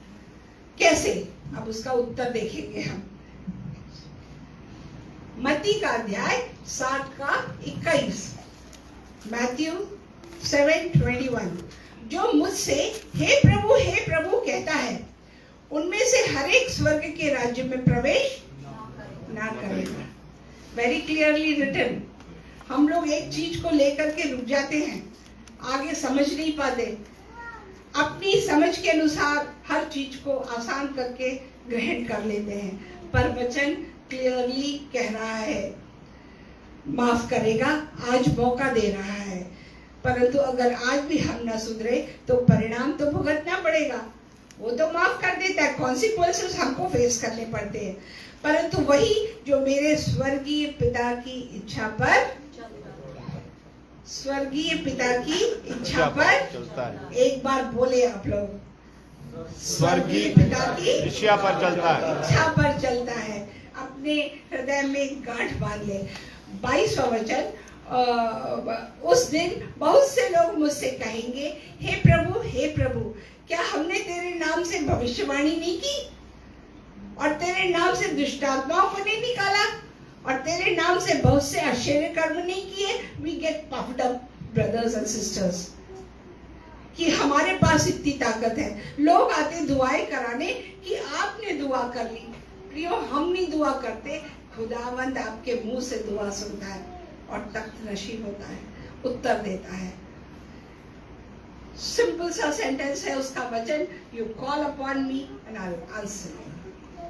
कैसे, अब उसका उत्तर देखेंगे हम। मत्ती का अध्याय 7 का 21, मैथ्यू 7:21। जो मुझसे हे प्रभु कहता है, उनमें से हर एक स्वर्ग के राज्य में प्रवेश ना करेगा। Very clearly written. हम लोग एक चीज को लेकर के रुक जाते हैं, आगे समझ नहीं पाते, अपनी समझ के अनुसार हर चीज को आसान करके ग्रहण कर लेते हैं। पर वचन क्लियरली कह रहा है, माफ करेगा, आज मौका दे रहा है, परंतु अगर आज भी हम ना सुधरे तो परिणाम तो भुगतना पड़ेगा। वो तो माफ कर देता है, कॉन्सिक्वेंसेस हमको फेस करने पड़ते हैं, परंतु वही जो मेरे स्वर्गीय पिता की इच्छा पर चलता है। एक बार बोले आप लोग, स्वर्गीय पिता की इच्छा पर चलता है। इच्छा पर चलता है। अपने हृदय में गांठ बांध ले। 22वां वचन, उस दिन बहुत से लोग मुझसे कहेंगे, हे प्रभु, क्या हमने तेरे नाम से भविष्यवाणी नहीं की, और तेरे नाम से दुष्टात्माओं को नहीं निकाला, और तेरे नाम से बहुत से आश्चर्य कर्म नहीं किए? We get puffed up, brothers and sisters, कि हमारे पास इतनी ताकत है। लोग आते दुआएं कराने कि आपने दुआ कर ली। प्रियो, हम नहीं दुआ करते, खुदावंद आपके मुंह से दुआ सुनता है और तख्त नशीब होता है, उत्तर देता है। सिंपल सा सेंटेंस है उसका वचन, you call upon me and I will answer you.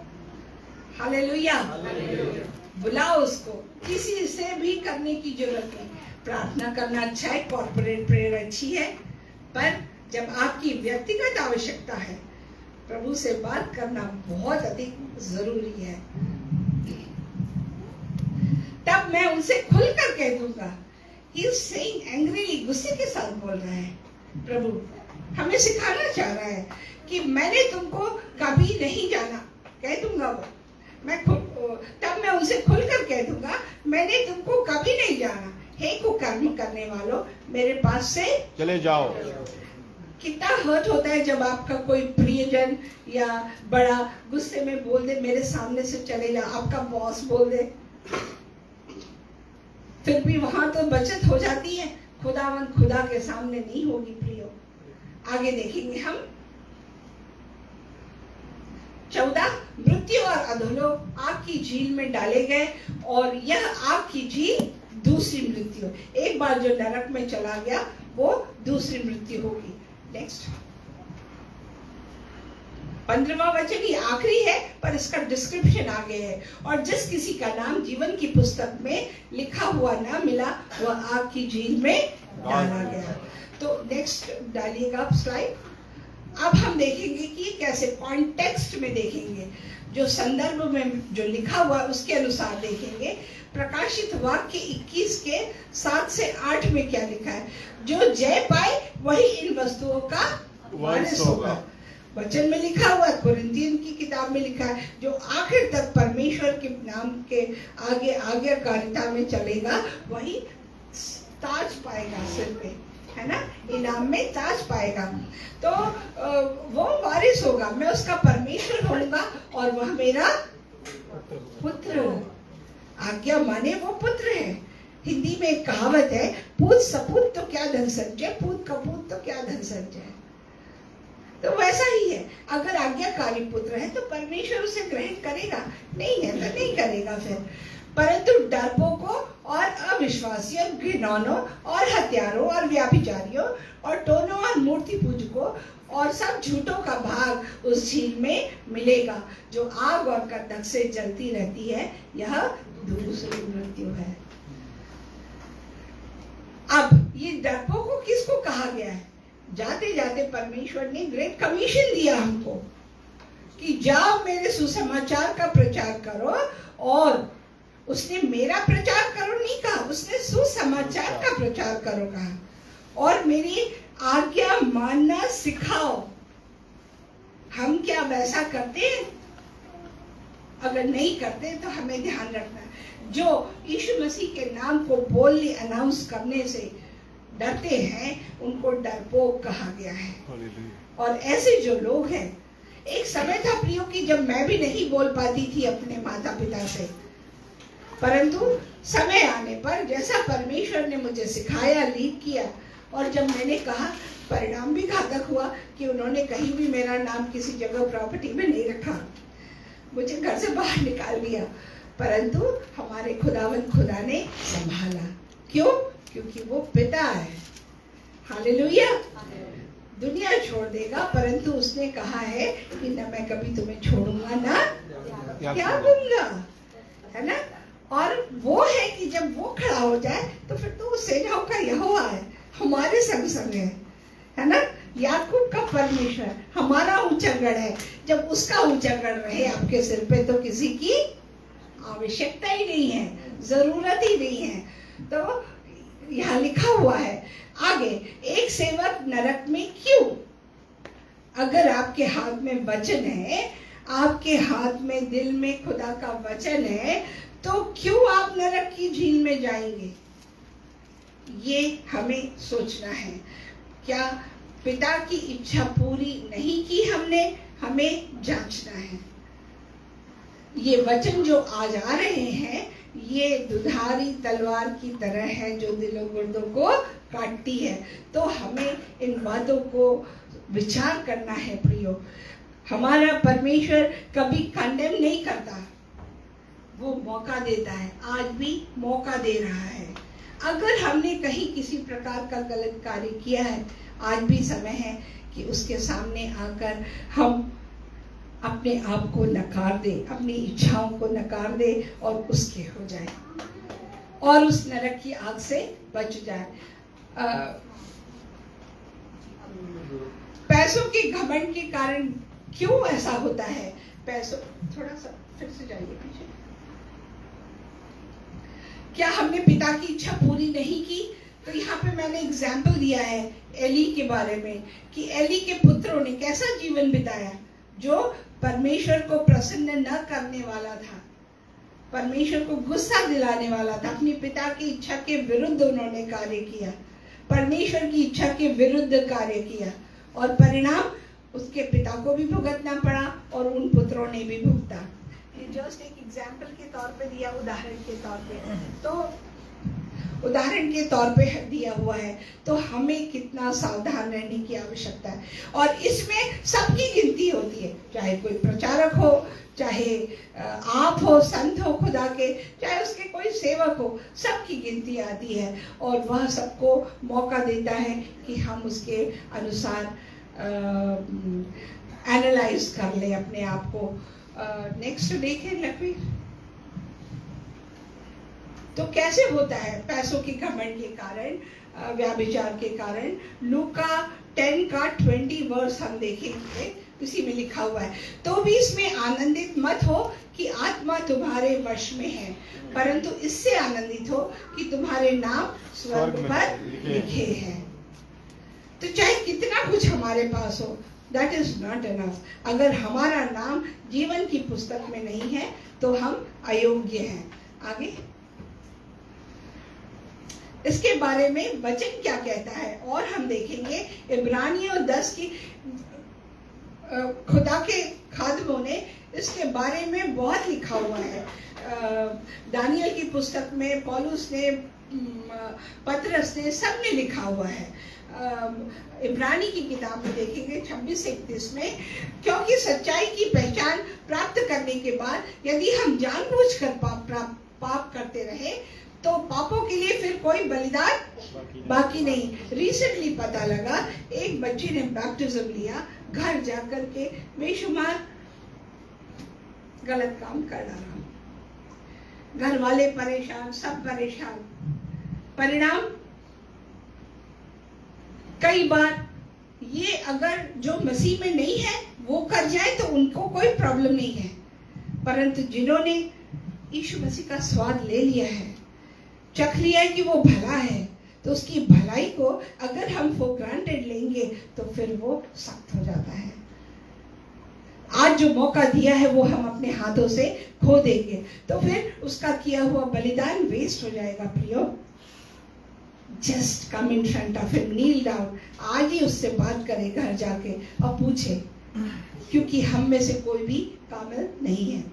Hallelujah. बुलाओ उसको, किसी से भी करने की जरूरत नहीं। प्रार्थना करना अच्छा है, कॉर्पोरेट प्रेयर अच्छी है, पर जब आपकी व्यक्तिगत आवश्यकता है, प्रभु से बात करना बहुत अधिक जरूरी है। तब मैं उनसे खुलकर कह दूंगा। He is saying angrily, गुस्से के साथ बोल रहा है। प्रभु हमें सिखाना चाह रहा है कि मैंने तुमको कभी नहीं जाना, कह दूंगा वो। तब मैं उनसे खुलकर कह दूंगा, मैंने तुमको कभी नहीं जाना। हे कुकर्म करने वालों, मेरे पास से चले जाओ। कितना हर्ट होता है जब आपका कोई प्रियजन या बड़ा गुस्से में बोल दे, मेरे सामने से चले जा। आपका बॉस बोल दे, फिर भी वहां तो बचत हो जाती है, खुदावंद खुदा के सामने नहीं होगी। प्रियो, आगे देखेंगे हम। 14, मृत्यु और अधोलोक आग की झील में डाले गए, और यह आग की झील दूसरी मृत्यु। एक बार जो नरक में चला गया वो दूसरी मृत्यु होगी। नेक्स्ट 15वां वचन ही आखिरी है, पर इसका डिस्क्रिप्शन आगे है। और जिस किसी का नाम जीवन की पुस्तक में लिखा हुआ ना मिला, वह आग की झील में डाला गया। तो नेक्स्ट डालिएगा स्लाइड। अब हम देखेंगे कि कैसे कॉन्टेक्स्ट में देखेंगे, जो संदर्भ में जो लिखा हुआ उसके अनुसार देखेंगे। प्रकाशित वाक्य 21 के 7 से 8 में क्या लिखा है? जो जय पाए वही इन वस्तुओं का वारिस होगा। वचन में लिखा हुआ है, कुरिन्थियन की किताब में लिखा है, जो आखिर तक परमेश्वर के नाम के आगे आज्ञाकारिता में चलेगा वही ताज पाएगा सिर पे, है ना, इनाम में ताज पाएगा। तो वो वारिस होगा, मैं उसका परमेश्वर होऊंगा और वह मेरा पुत्र। आज्ञा माने वो पुत्र है। हिंदी में एक कहावत है, पूत सपूत तो क्या धन संचय, पूत कपूत तो क्या धन संचय। तो वैसा ही है, अगर आज्ञाकारी पुत्र है तो परमेश्वर उसे ग्रहण करेगा, नहीं है तो नहीं करेगा फिर। परंतु डरपोकों और अविश्वासियों, घृणौनों और हत्यारों और व्याभिचारियों और टोनों और मूर्ति पूजकों और सब झूठों का भाग उस झील में मिलेगा, जो आग और कंदक से जलती रहती है। यह दूसरी मृत्यु है। अब ये डरपोकों किसको कहा गया है? जाते जाते परमेश्वर ने ग्रेट कमीशन दिया हमको कि जाओ मेरे सुसमाचार का प्रचार करो, और उसने मेरा प्रचार करो नहीं कहा, उसने सुसमाचार का प्रचार करो कहा, और मेरी आज्ञा मानना सिखाओ। हम क्या वैसा करते हैं? अगर नहीं करते तो हमें ध्यान रखना है। जो यीशु मसीह के नाम को बोलने, अनाउंस करने से डरते हैं, उनको डरपोक कहा गया है। और ऐसे जो लोग हैं, एक समय था प्रियो की जब मैं भी नहीं बोल पाती थी अपने माता पिता से, परंतु समय आने पर जैसा परमेश्वर ने मुझे सिखाया, लीड किया, और जब मैंने कहा, परिणाम भी घातक हुआ कि उन्होंने कहीं भी मेरा नाम किसी जगह प्रॉपर्टी में नहीं रखा, मुझे घर से बाहर निकाल दिया। परंतु हमारे खुदा ने संभाला। क्यों? क्योंकि वो पिता है। हालेलुया। दुनिया छोड़ देगा, परंतु उसने कहा है कि न मैं कभी तुम्हें छोड़ूंगा ना त्याग दूंगा, है ना। और वो है कि जब वो खड़ा हो जाए तो फिर तो वो सेनाओं का यहोवा है, हमारे संग संग है ना। याकूब का परमेश्वर हमारा ऊंचा गढ़ है। जब उसका ऊंचा गढ़ रहे आपके सिर पे तो किसी की आवश्यकता ही नहीं है, जरूरत ही नहीं है। तो यहाँ लिखा हुआ है आगे, एक सेवक नरक में क्यों? अगर आपके हाथ में वचन है, आपके हाथ में दिल में खुदा का वचन है, तो क्यों आप नरक की झील में जाएंगे? ये हमें सोचना है। क्या पिता की इच्छा पूरी नहीं की हमने? हमें जांचना है। ये वचन जो आज आ रहे हैं, ये दुधारी तलवार की तरह है जो दिलों गुर्दों को काटती है। तो हमें इन बातों को विचार करना है प्रियो। हमारा परमेश्वर कभी कंडेम नहीं करता, वो मौका देता है। आज भी मौका दे रहा है। अगर हमने कहीं किसी प्रकार का गलत कार्य किया है, आज भी समय है कि उसके सामने आकर हम अपने आप को नकार दे, अपनी इच्छाओं को नकार दे और उसके हो जाए और उस नरक की आग से बच जाए। पैसों के घमंड के कारण क्यों ऐसा होता है? पैसों, थोड़ा सा फिर से जाइए पीछे। क्या हमने पिता की इच्छा पूरी नहीं की? तो यहाँ पे मैंने एग्जाम्पल दिया है एली के बारे में कि एली के पुत्रों ने कैसा जीवन बिताया जो परमेश्वर को प्रसन्न न करने वाला था, परमेश्वर को गुस्सा दिलाने वाला था। अपने पिता की इच्छा के विरुद्ध उन्होंने कार्य किया, परमेश्वर की इच्छा के विरुद्ध कार्य किया, और परिणाम उसके पिता को भी भुगतना पड़ा और उन पुत्रों ने भी भुगता। ये जस्ट एक एग्जाम्पल के तौर पे दिया, उदाहरण के तौर पे, तो उदाहरण के तौर पे दिया हुआ है। तो हमें कितना सावधान रहने की आवश्यकता है। और इसमें सबकी गिनती होती है, चाहे कोई प्रचारक हो, चाहे आप हो, संत हो खुदा के, चाहे उसके कोई सेवक हो, सबकी गिनती आती है और वह सबको मौका देता है कि हम उसके अनुसार एनालाइज कर ले अपने आप को। नेक्स्ट देखें लकवी। तो कैसे होता है? पैसों के घमंड के कारण, व्याभिचार के कारण। लूका 10 का 20 वर्स हम देखेंगे, उसी में लिखा हुआ है, तो भी इसमें आनंदित मत हो कि आत्मा तुम्हारे वश में है, परंतु इससे आनंदित हो कि तुम्हारे नाम स्वर्ग पर लिखे हैं। तो चाहे कितना कुछ हमारे पास हो, दैट इज नॉट इनफ। अगर हमारा नाम जीवन की पुस्तक में नहीं है तो हम अयोग्य हैं। आगे इसके बारे में वचन क्या कहता है और हम देखेंगे। इब्रानियों 10 की खुदा के खादमों ने इसके बारे में बहुत लिखा हुआ है। दानियल की पुस्तक में, पौलुस ने, पतरस ने, सब ने लिखा हुआ है। इब्रानी की किताब में देखेंगे 26-31 में, क्योंकि सच्चाई की पहचान प्राप्त करने के बाद यदि हम जानबूझकर पाप करते रहे तो पापों के लिए फिर कोई बलिदान बाकी नहीं। रिसेंटली पता लगा एक बच्चे ने बैप्टिज्म लिया, घर जाकर के बेशुमार गलत काम कर डाला, घर वाले परेशान, सब परेशान। परिणाम कई बार ये अगर जो मसीह में नहीं है वो कर जाए तो उनको कोई प्रॉब्लम नहीं है, परंतु जिन्होंने यीशु मसीह का स्वाद ले लिया है, चख लिया है कि वो भला है, तो उसकी भलाई को अगर हम फॉर ग्रांटेड लेंगे तो फिर वो सख्त हो जाता है। आज जो मौका दिया है वो हम अपने हाथों से खो देंगे तो फिर उसका किया हुआ बलिदान वेस्ट हो जाएगा। Priyo, just come in front of him, kneel down, आज ही उससे बात करें घर जाके और पूछे, क्योंकि हम में से कोई भी कामिल नहीं है।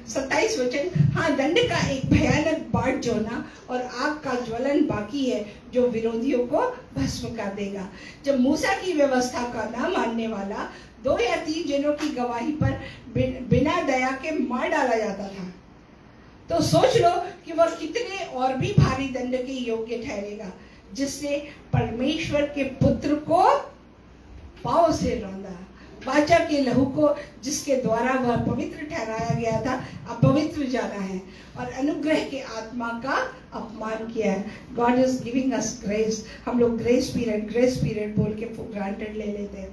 27 वचन, हाँ दंड का एक भयानक बाट जोना और आग का ज्वलन बाकी है जो विरोधियों को भस्म कर देगा। जब मूसा की व्यवस्था का ना मानने वाला 2 या 3 जनों की गवाही पर बिना दया के मार डाला जाता था, तो सोच लो कि वह कितने और भी भारी दंड के योग्य ठहरेगा, जिसने परमेश्वर के पुत्र को पांव से रौंदा, वाचा के लहू को जिसके द्वारा वह पवित्र ठहराया गया था अपवित्र जाना है, और अनुग्रह के आत्मा का अपमान किया है। God is giving us grace. हम लोग ग्रेस पीरियड बोल के फॉर ग्रांटेड ले लेते हैं,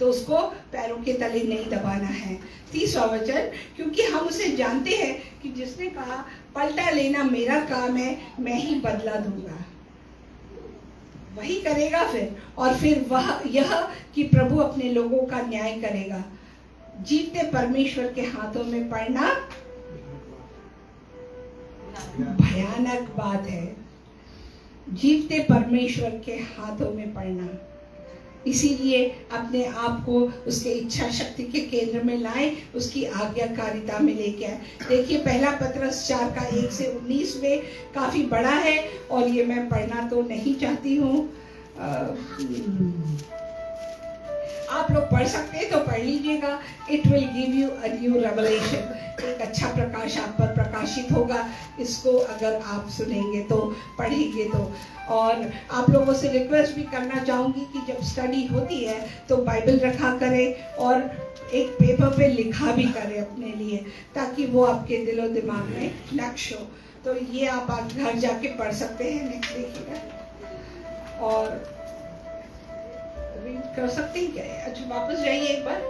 तो उसको पैरों के तले नहीं दबाना है। 30वां वचन, क्योंकि हम उसे जानते हैं कि जिसने कहा पलटा लेना मेरा काम है, मैं ही बदला दूंगा, वही करेगा फिर। और फिर वह यह कि प्रभु अपने लोगों का न्याय करेगा। जीवते परमेश्वर के हाथों में पड़ना भयानक बात है, जीवते परमेश्वर के हाथों में पड़ना। इसीलिए अपने आप को उसके इच्छा शक्ति के केंद्र में लाएं, उसकी आज्ञाकारिता में लेके आए। देखिए 1 पतरस 4 का 1 से 19 में काफी बड़ा है, और ये मैं पढ़ना तो नहीं चाहती हूँ। आप लोग पढ़ सकते हैं तो पढ़ लीजिएगा। It will give you a new revelation, एक अच्छा प्रकाश आप पर प्रकाशित होगा इसको अगर आप सुनेंगे तो, पढ़ेंगे तो। और आप लोगों से रिक्वेस्ट भी करना चाहूंगी कि जब स्टडी होती है तो बाइबल रखा करें और एक पेपर पे लिखा भी करें अपने लिए, ताकि वो आपके दिलो दिमाग में नक्श हो। तो ये आप घर जाके पढ़ सकते हैं। नेक्स्ट देखिएगा और रीड कर सकते हैं क्या? अच्छा वापस जाइए एक बार।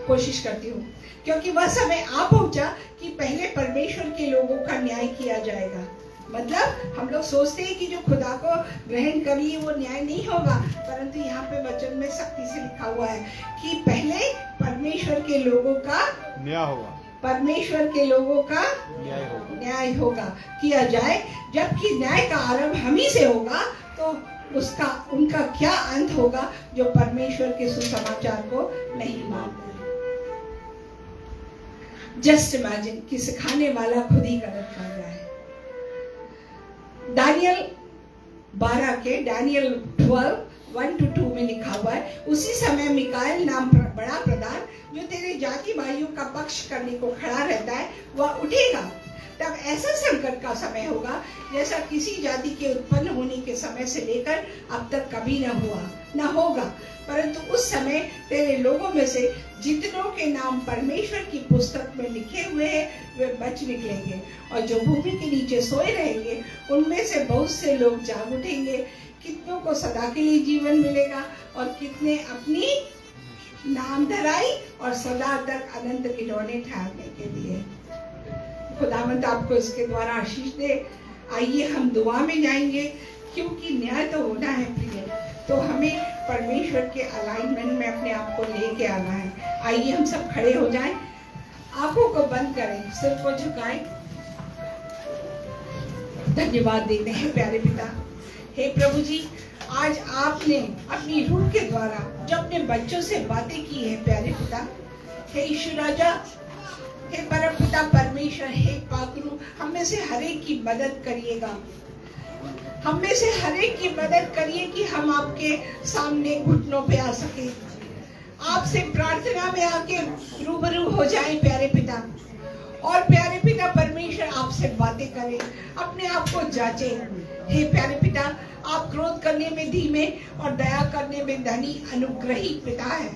कोशिश करती हूँ, क्योंकि वह समय आ पहुंचा कि पहले परमेश्वर के लोगों का न्याय किया जाएगा। मतलब हम लोग सोचते हैं कि जो खुदा को ग्रहण कर लिए वो न्याय नहीं होगा, परंतु यहाँ पे वचन में सख्ती से लिखा हुआ है कि पहले परमेश्वर के लोगों का न्याय होगा, परमेश्वर के लोगों का न्याय होगा किया जाए। जबकि न्याय का आरंभ हम ही से होगा, तो उनका क्या अंत होगा जो परमेश्वर के सुसमाचार को नहीं मानते। जस्ट इमेजिन कि सिखाने वाला खुद ही गलत कर जाए। दानियल 12 के Daniel 12:1-2 में लिखा हुआ है, उसी समय मिकाएल नाम बड़ा प्रधान जो तेरे जाति भाइयों का पक्ष करने को खड़ा रहता है, वह उठेगा। तब ऐसा संकट का समय होगा जैसा किसी जाति के उत्पन्न होने के समय से लेकर अब तक कभी न होगा। परंतु उस समय तेरे लोगों में से जितनों के नाम परमेश्वर की पुस्तक में लिखे हुए हैं वे बच निकलेंगे, और जो भूमि के नीचे सोए रहेंगे उनमें से बहुत से लोग जाग उठेंगे। कितनों को सदा के लिए जीवन मिलेगा और कितने अपनी नाम धराई और सदा तक अनंत खिलौने ठहरने के लिए। खुदावंद आपको इसके द्वारा आशीष दे। आइए हम दुआ में जाएंगे, क्योंकि न्याय तो होना है प्रिय, तो हमें परमेश्वर के अलाइनमेंट में अपने आप को लेके आना है। आइए हम सब खड़े हो जाएं, आंखों को बंद करें, सिर को झुकाएं। धन्यवाद देते हैं प्यारे पिता। हे प्रभु जी, आज आपने अपनी रूह के द्वारा जो अपने बच्चों से बातें की है प्यारे पिता, हे ईश्वर राजा, हे परम पिता परमेश्वर, हे पाकरू, हम में से हर एक की मदद करिएगा। हम में से हर एक की मदद करिए कि हम आपके सामने घुटनों पे आ सके, आपसे प्रार्थना में आके रूबरू हो जाएं प्यारे पिता। और प्यारे पिता परमेश्वर आपसे बातें करें, अपने आप को जांचें। हे प्यारे पिता, आप क्रोध करने में धीमे और दया करने में धनी अनुग्रही पिता है।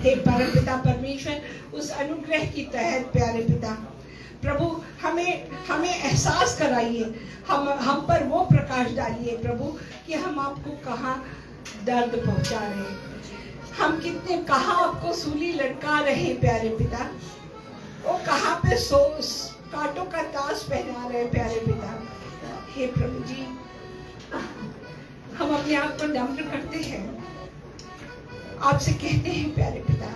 हे परम पिता परमेश्वर, उस अनुग्रह की तहत प्यारे पिता प्रभु हमें एहसास कराइए, हम पर वो प्रकाश डालिए प्रभु कि हम आपको कहाँ दर्द पहुंचा रहे हैं, हम कितने कहाँ आपको सूली लटका रहे हैं प्यारे पिता, वो कहाँ पे कांटों का ताज पहना रहे हैं प्यारे पिता। हे प्रभु जी, हम अपने आप को नम्र करते हैं, आपसे कहते हैं प्यारे पिता,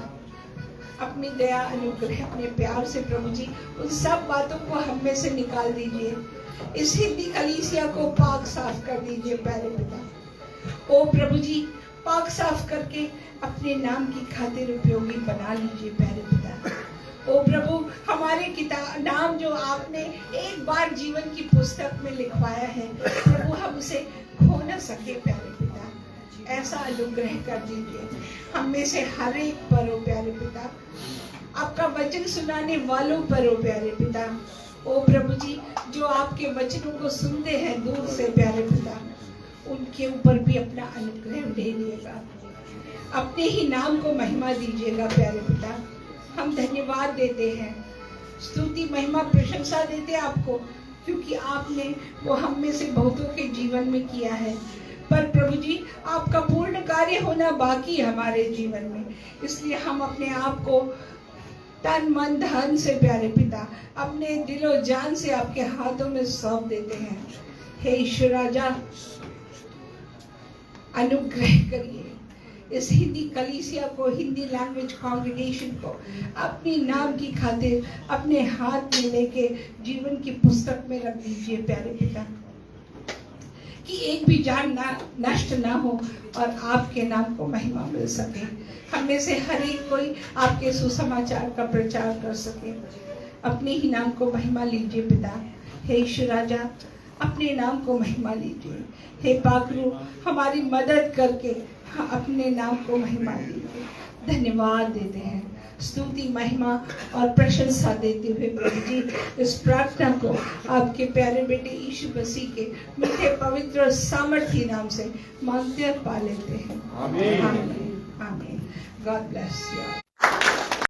अपनी दया अनुग्रह अपने प्यार से प्रभु जी उन सब बातों को हम में से निकाल दीजिए। इस हिंदी कलीसिया को पाक साफ कर दीजिए प्यारे पिता। ओ प्रभु जी, पाक साफ करके अपने नाम की खातिर उपयोगी बना लीजिए प्यारे पिता। ओ प्रभु, हमारे नाम जो आपने एक बार जीवन की पुस्तक में लिखवाया है प्रभु, हम उसे खो न सके प्यारे पिता। ऐसा अनुग्रह कर दीजिए हम में से हर एक पर हो प्यारे पिता, आपका वचन सुनाने वालों पर हो प्यारे पिता। ओ प्रभु जी, जो आपके वचनों को सुनते हैं दूर से प्यारे पिता, उनके ऊपर भी अपना अनुग्रह ढेरिएगा, अपने ही नाम को महिमा दीजिएगा प्यारे पिता। हम धन्यवाद देते हैं, स्तुति महिमा प्रशंसा देते हैं आपको, क्योंकि आपने वो हम में से बहुतों के जीवन में किया है। पर प्रभु जी, आपका पूर्ण कार्य होना बाकी है हमारे जीवन में, इसलिए हम अपने आप को तन मन धन से प्यारे पिता, अपने दिलो जान से आपके हाथों में सौंप देते हैं। हे ईश्वर राजा, अनुग्रह करिए इस हिंदी कलीसिया को, हिंदी लैंग्वेज कॉन्ग्रीगेशन को अपनी नाम की खातिर अपने हाथ में लेके जीवन की पुस्तक में रख दीजिए प्यारे पिता, कि एक भी जान ना नष्ट ना हो और आपके नाम को महिमा मिल सके। हम में से हर एक कोई आपके सुसमाचार का प्रचार कर सके। अपने ही नाम को महिमा लीजिए पिता। हे ईश्वर राजा, अपने नाम को महिमा लीजिए। हे पाकरू, हमारी मदद करके अपने नाम को महिमा लीजिए। धन्यवाद देते हैं, स्तुति महिमा और प्रशंसा देते हुए प्रभु जी, इस प्रार्थना को आपके प्यारे बेटे यीशु मसीह के मीठे पवित्र और सामर्थी नाम से मांगते और पा लेते हैं। आमीन। आमीन। God bless you.